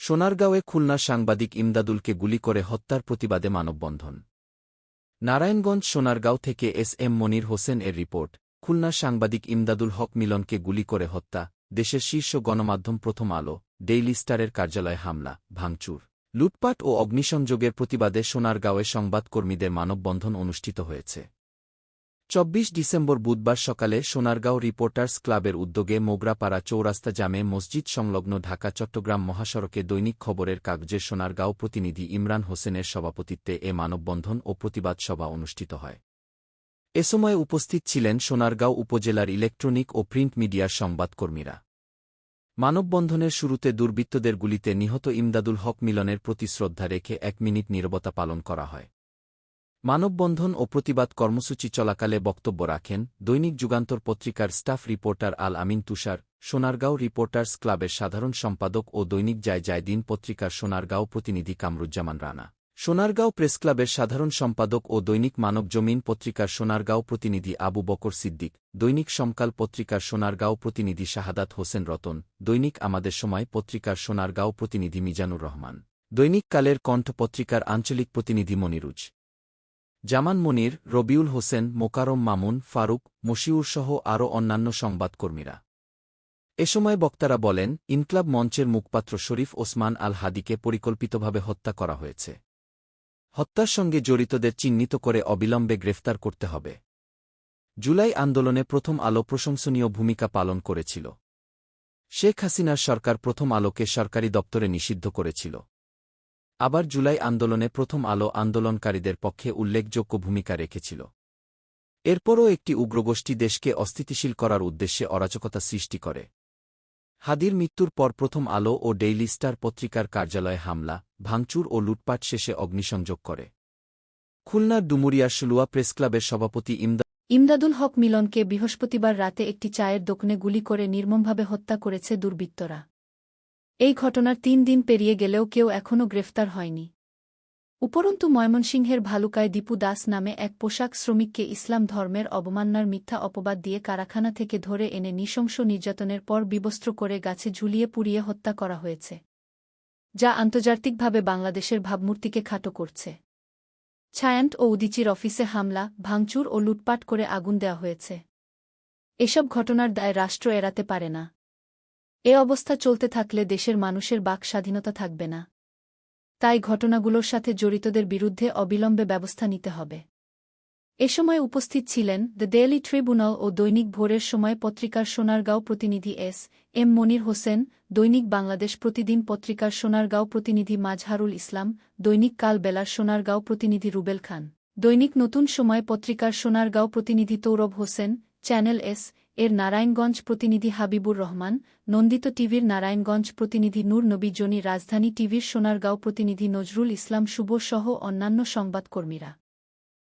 সোনারগাঁওয়ে খুলনার সাংবাদিক ইমদাদুলকে গুলি করে হত্যার প্রতিবাদে মানববন্ধন। নারায়ণগঞ্জ সোনারগাঁও থেকে এস এম মনির হোসেন এর রিপোর্ট। খুলনার সাংবাদিক ইমদাদুল হক মিলনকে গুলি করে হত্যা, দেশের শীর্ষ গণমাধ্যম প্রথম আলো, ডেইলি স্টারের কার্যালয়ে হামলা, ভাঙচুর, লুটপাট ও অগ্নিসংযোগের প্রতিবাদে সোনারগাঁওয়ে সংবাদকর্মীদের মানববন্ধন অনুষ্ঠিত হয়েছে। ২৪ ডিসেম্বর বুধবার সকালে সোনারগাঁও রিপোর্টার্স ক্লাবের উদ্যোগে মোগরাপাড়া চৌরাস্তা জামে মসজিদ সংলগ্ন ঢাকা-চট্টগ্রাম মহাসড়কে দৈনিক খবরের কাগজের সোনারগাঁও প্রতিনিধি ইমরান হোসেনের সভাপতিত্বে এ মানববন্ধন ও প্রতিবাদ সভা অনুষ্ঠিত হয়। এ সময় উপস্থিত ছিলেন সোনারগাঁও উপজেলার ইলেকট্রনিক ও প্রিন্ট মিডিয়ার সংবাদকর্মীরা। মানববন্ধনের শুরুতে দুর্বৃত্তদের গুলিতে নিহত ইমদাদুল হক মিলনের প্রতি শ্রদ্ধা রেখে ১ মিনিট নীরবতা পালন করা হয়। মানববন্ধন ও প্রতিবাদ কর্মসূচি চলাকালে বক্তব্য রাখেন দৈনিক যুগান্তর পত্রিকার স্টাফ রিপোর্টার আল আমিন তুষার, সোনারগাঁও রিপোর্টার্স ক্লাবের সাধারণ সম্পাদক ও দৈনিক জায়দিন পত্রিকার সোনারগাঁও প্রতিনিধি কামরুজ্জামান রানা, সোনারগাঁও প্রেসক্লাবের সাধারণ সম্পাদক ও দৈনিক মানবজমিন পত্রিকার সোনারগাঁও প্রতিনিধি আবু বকর সিদ্দিক, দৈনিক সমকাল পত্রিকার সোনারগাঁও প্রতিনিধি শাহাদাত হোসেন রতন, দৈনিক আমাদের সময় পত্রিকার সোনারগাঁও প্রতিনিধি মিজানুর রহমান, দৈনিক কালের কণ্ঠ পত্রিকার আঞ্চলিক প্রতিনিধি মনিরুজ জামান মনির, রবিউল হোসেন, মোকারম মামুন, ফারুক, মশিউরসহ আরও অন্যান্য সংবাদকর্মীরা। এ সময় বক্তারা বলেন, ইনকলাব মঞ্চের মুখপাত্র শরীফ ওসমান আল হাদিকে পরিকল্পিতভাবে হত্যা করা হয়েছে। হত্যার সঙ্গে জড়িতদের চিহ্নিত করে অবিলম্বে গ্রেফতার করতে হবে। জুলাই আন্দোলনে প্রথম আলো প্রশংসনীয় ভূমিকা পালন করেছিল। শেখ হাসিনার সরকার প্রথম আলোকে সরকারি দপ্তরে নিষিদ্ধ করেছিল। আবার জুলাই আন্দোলনে প্রথম আলো আন্দোলনকারীদের পক্ষে উল্লেখযোগ্য ভূমিকা রেখেছিল। এরপরও একটি উগ্রগোষ্ঠী দেশকে অস্থিতিশীল করার উদ্দেশ্যে অরাজকতা সৃষ্টি করে। হাদির মৃত্যুর পর প্রথম আলো ও ডেইলি স্টার পত্রিকার কার্যালয়ে হামলা, ভাঙচুর ও লুটপাট শেষে অগ্নিসংযোগ করে। খুলনার ডুমুরিয়ার শুলুয়া প্রেসক্লাবের সভাপতি ইমদাদুল হক মিলনকে বৃহস্পতিবার রাতে একটি চায়ের দোকানে গুলি করে নির্মমভাবে হত্যা করেছে দুর্বৃত্তরা। এই ঘটনার ৩ দিন পেরিয়ে গেলেও কেউ এখনও গ্রেফতার হয়নি। উপরন্তু ময়মনসিংহের ভালুকায় দীপু দাস নামে এক পোশাক শ্রমিককে ইসলাম ধর্মের অবমাননার মিথ্যা অপবাদ দিয়ে কারখানা থেকে ধরে এনে নৃশংস নির্যাতনের পর বিবস্ত্র করে গাছে ঝুলিয়ে পুড়িয়ে হত্যা করা হয়েছে, যা আন্তর্জাতিকভাবে বাংলাদেশের ভাবমূর্তিকে খাটো করছে। ছায়ান্ত ও উদীচীর অফিসে হামলা, ভাঙচুর ও লুটপাট করে আগুন দেওয়া হয়েছে। এসব ঘটনার দায় রাষ্ট্র এড়াতে পারে না। এ অবস্থা চলতে থাকলে দেশের মানুষের বাক স্বাধীনতা থাকবে না। তাই ঘটনাগুলোর সাথে জড়িতদের বিরুদ্ধে অবিলম্বে ব্যবস্থা নিতে হবে। এ সময় উপস্থিত ছিলেন দ্য ডেইলি ট্রিবিউনাল ও দৈনিক ভোরের সময় পত্রিকার সোনারগাঁও প্রতিনিধি এস এম মনির হোসেন, দৈনিক বাংলাদেশ প্রতিদিন পত্রিকার সোনারগাঁও প্রতিনিধি মাজহারুল ইসলাম, দৈনিক কাল বেলার সোনারগাঁও প্রতিনিধি রুবেল খান, দৈনিক নতুন সময় পত্রিকার সোনারগাঁও প্রতিনিধি তৌরব হোসেন, চ্যানেল এস এর নারায়ণগঞ্জ প্রতিনিধি হাবিবুর রহমান, নন্দিত টিভির নারায়ণগঞ্জ প্রতিনিধি নূর নবী জনি, রাজধানী টিভির সোনারগাঁও প্রতিনিধি নজরুল ইসলাম শুভ সহ অন্যান্য সংবাদকর্মীরা।